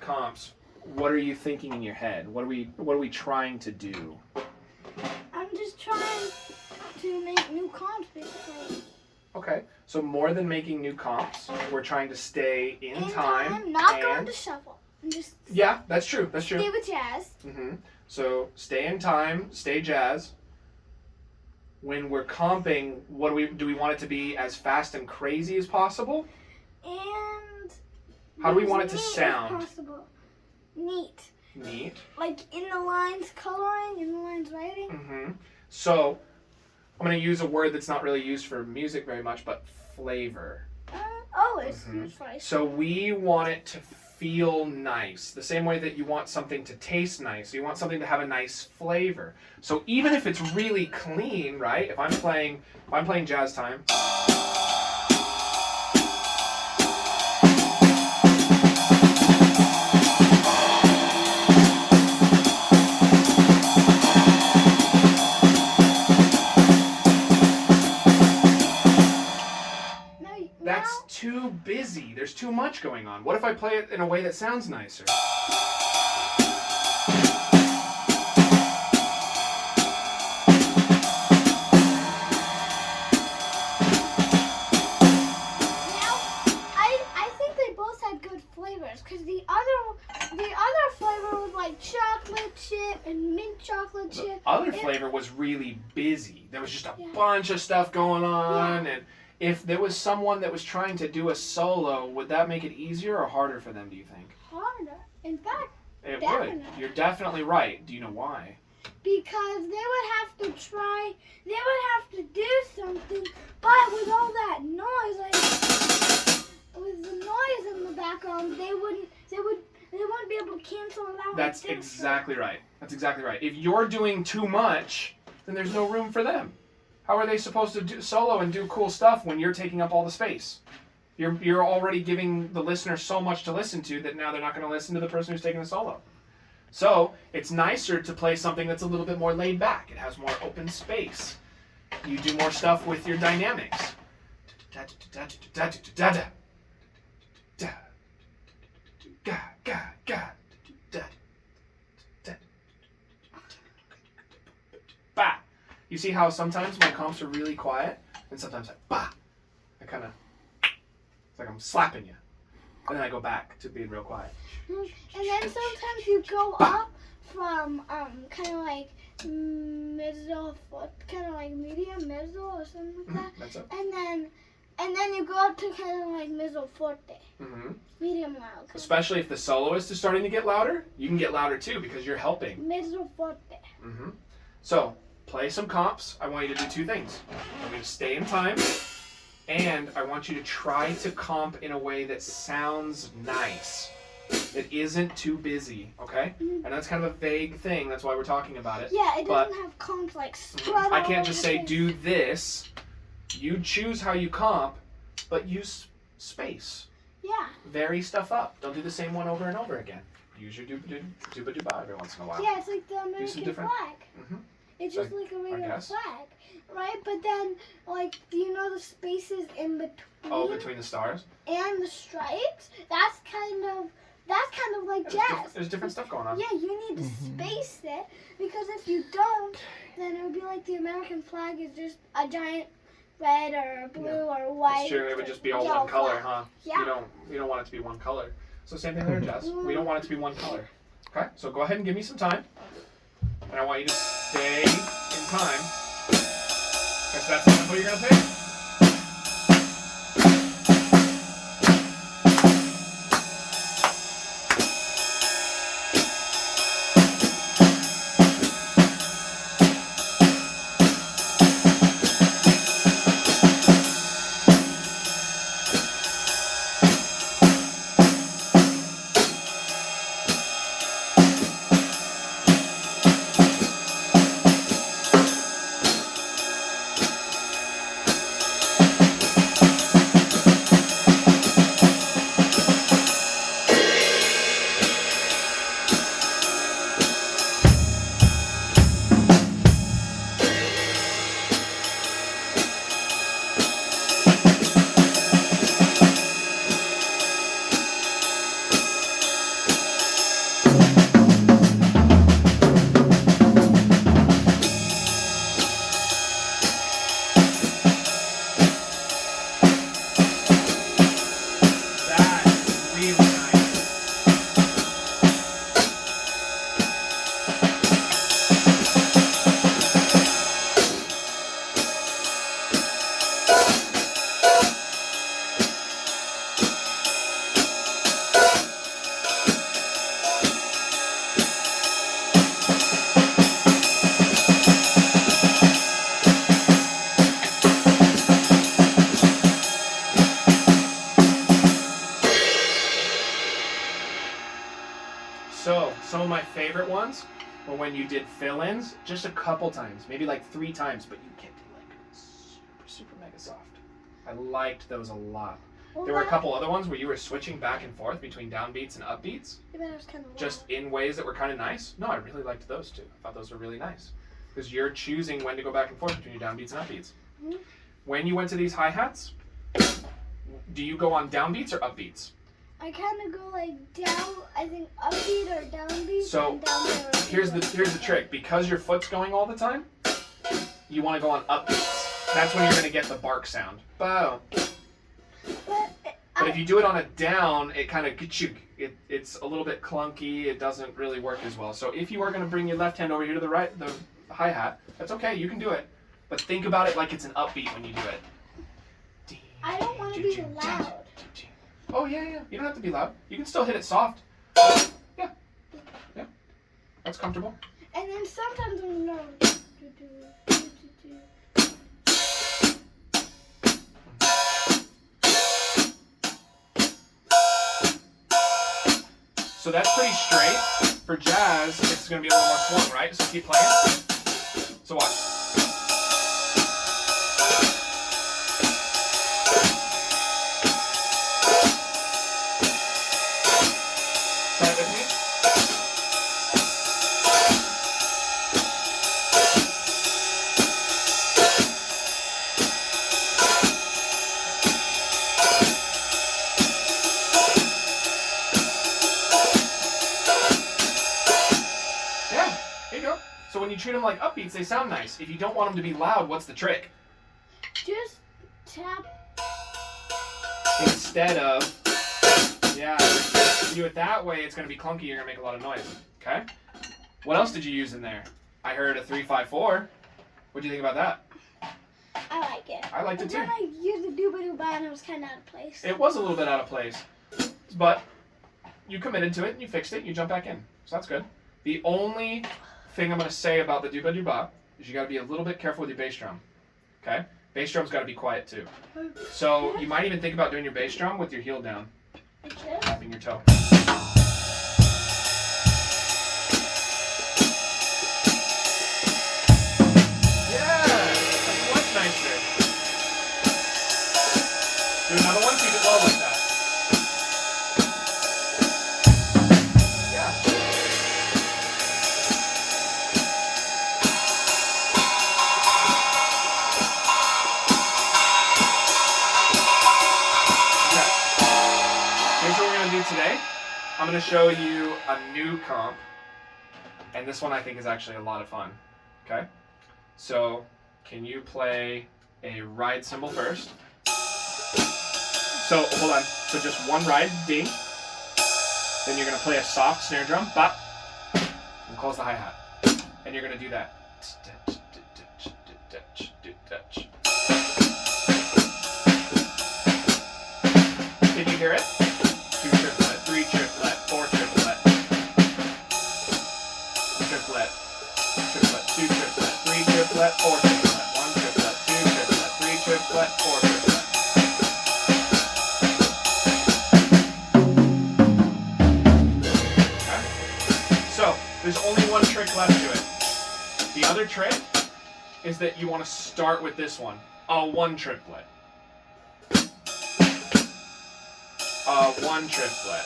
comps, what are you thinking in your head? What are we trying to do? I'm just trying to make new comps, basically. Okay, so more than making new comps, we're trying to stay in time. Not going to shuffle. Just yeah, that's true. That's true. Stay with jazz. So stay in time, stay jazz. When we're comping, do we want it to be as fast and crazy as possible? And how do we want it to sound? Possible. Neat. Neat. Like in the lines coloring, in the lines writing. So I'm going to use a word that's not really used for music very much, but flavor. It's used for. So we want it to feel nice, the same way that you want something to taste nice. You want something to have a nice flavor. So even if it's really clean, right? If I'm playing jazz time. That's too busy. There's too much going on. What if I play it in a way that sounds nicer? I think they both had good flavors because the other flavor was like chocolate chip and mint chocolate chip. The other flavor was really busy. There was just a bunch of stuff going on, and if there was someone that was trying to do a solo, would that make it easier or harder for them, do you think? Harder. In fact, it definitely. would. You're definitely right. Do you know why? Because they would have to do something, but with all that noise, with the noise in the background, they wouldn't be able to cancel it out. That's exactly right. That's exactly right. If you're doing too much, then there's no room for them. How are they supposed to do solo and do cool stuff when you're taking up all the space? You're already giving the listener so much to listen to that now they're not going to listen to the person who's taking the solo. So it's nicer to play something that's a little bit more laid back. It has more open space. You do more stuff with your dynamics. Bah. You see how sometimes my comps are really quiet, and sometimes bah. It's like I'm slapping you, and then I go back to being real quiet. And then sometimes you go up from kind of like middle, kind of like medium, middle, or something like that. That's it. And then you go up to kind of like mezzo forte, medium loud. Especially if the soloist is starting to get louder, you can get louder too because you're helping. Mezzo forte. So play some comps. I want you to do two things. I want you to stay in time, and I want you to try to comp in a way that sounds nice. It isn't too busy, okay? And that's kind of a vague thing. That's why we're talking about it. Yeah, it doesn't have comps like spread. I can't just say do this. You choose how you comp, but use space. Yeah. Vary stuff up. Don't do the same one over and over again. Use your dooba-dooba every once in a while. Yeah, it's like the American flag. It's just like a regular flag, right? But then, like, do you know the spaces in between? Oh, between the stars? And the stripes? That's kind of like jazz. There's different stuff going on. Yeah, you need to space it, because if you don't, then it would be like the American flag is just a giant red or blue or white. It's true. It would just be all one color, huh? Yeah. You don't want it to be one color. So same thing there, Jess. We don't want it to be one color. Okay? So go ahead and give me some time. And I want you to stay in time. Okay, so that's the tempo you're going to pick. So, some of my favorite ones were when you did fill-ins just a couple times, maybe like 3 times, but you can't do like super mega soft. I liked those a lot. Well, There were a couple other ones where you were switching back and forth between downbeats and upbeats, Yeah, but it was kind of just in ways that were kind of nice. No, I really liked those too. I thought those were really nice. Because you're choosing when to go back and forth between your downbeats and upbeats. Mhm. When you went to these hi-hats, do you go on downbeats or upbeats? I kind of go like down, I think upbeat or downbeat. So, and down there or Here's the trick. Because your foot's going all the time, you want to go on upbeats. That's when you're going to get the bark sound. Bow. But if you do it on a down, it kind of it's a little bit clunky. It doesn't really work as well. So if you are going to bring your left hand over here to the right, the hi-hat, that's okay. You can do it. But think about it like it's an upbeat when you do it. I don't want to be loud. Oh, yeah. You don't have to be loud. You can still hit it soft. Yeah. That's comfortable. And then sometimes when no. So that's pretty straight. For jazz, it's going to be a little more swung, right? So keep playing. So watch. Try it with me. Yeah, there you go. So when you treat them like upbeats, they sound nice. If you don't want them to be loud, what's the trick? Just tap. Instead of, if you do it that way, it's going to be clunky. You're going to make a lot of noise. Okay? What else did you use in there? I heard a 3-5-4. What do you think about that? I like it. I liked it But too. then I used a dooba-dooba and it was kind of out of place. It was a little bit out of place, but you committed to it and you fixed it. You jumped back in, so that's good. The only thing I'm going to say about the dooba dooba is you got to be a little bit careful with your bass drum. Okay, bass drum's got to be quiet too. So you might even think about doing your bass drum with your heel down, I should. tapping your toe. Yeah, that's much nicer. Do another one. Keep it low like that. Yeah. Okay. Here's what we're gonna do today. I'm gonna show you a new comp, and this one I think is actually a lot of fun. Okay. So, can you play a ride cymbal first? So, hold on. So just one ride, ding. Then you're gonna play a soft snare drum, bop, and close the hi-hat. And you're gonna do that. Can you hear it? 2 triplet, 3 triplet, 4 triplet. Triplet, triplet, 2 triplet, 3 triplet, 4 triplet, 1 triplet, 2 triplet, 3 triplet, 4 triplet. So, there's only one trick left to it. The other trick is that you want to start with this one, a 1 triplet. A 1 triplet.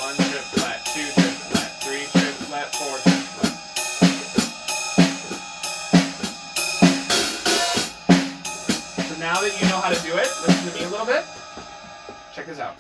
One triplet, 2 triplet, 3 triplet, 4 triplet. So now that you know how to do it, listen to me a little bit. Check this out.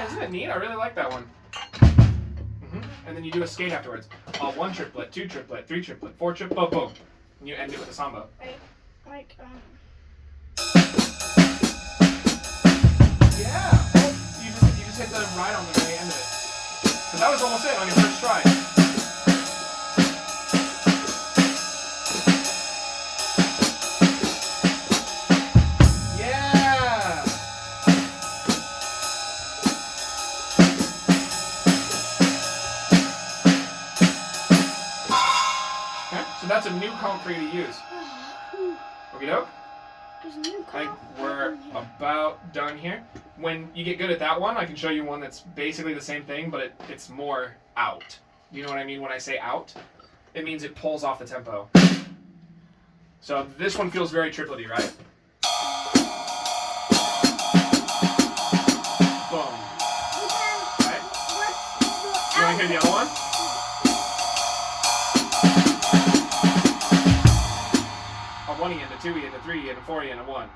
Yeah, isn't it neat? I really like that one. And then you do a skate afterwards. 1 triplet, 2 triplet, 3 triplet, 4 triplet, boom, boom. And you end it with a samba. Like Yeah. Oh, you just hit the ride on the very end of it. But that was almost it on your first try. Yeah. Okay, so that's a new comp for you to use. Okie doke? there's a new I think cop we're in here. about done here. When you get good at that one, I can show you one that's basically the same thing, but it's more out. You know what I mean when I say out? It means it pulls off the tempo. So this one feels very triplety, right? Boom. Right? You want to hear the other one? A 1E and a 2E and a 3E and a 4E and a 1.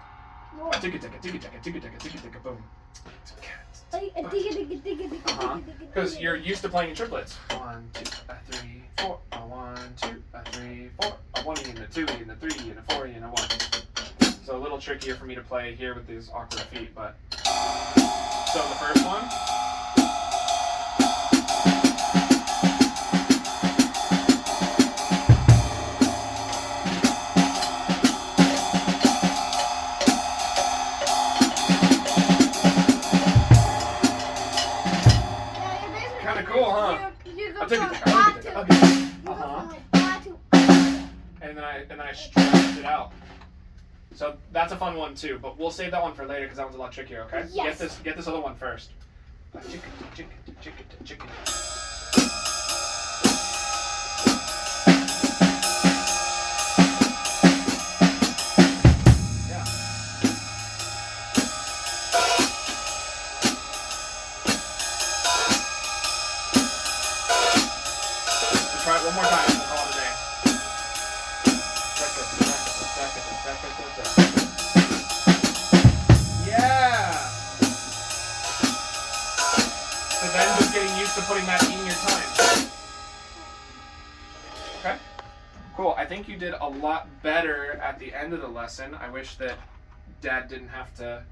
A ticka-ticka, boom. Because you're used to playing in triplets. 1, 2, a 3, 4, a 1, 2, a 3, 4, a 1E and a 2E and a 3E and a 4E and a 1. So a little trickier for me to play here with these awkward feet, but. So the first one. Kinda cool, huh? And then I stretched it out. So that's a fun one too, but we'll save that one for later because that one's a lot trickier. Okay? Yes. Get this other one first. Chicken. Yeah. Let's try it one more time. We'll call it a day. Yeah. So then just getting used to putting that in your time. Okay. Cool. I think you did a lot better at the end of the lesson. I wish that Dad didn't have to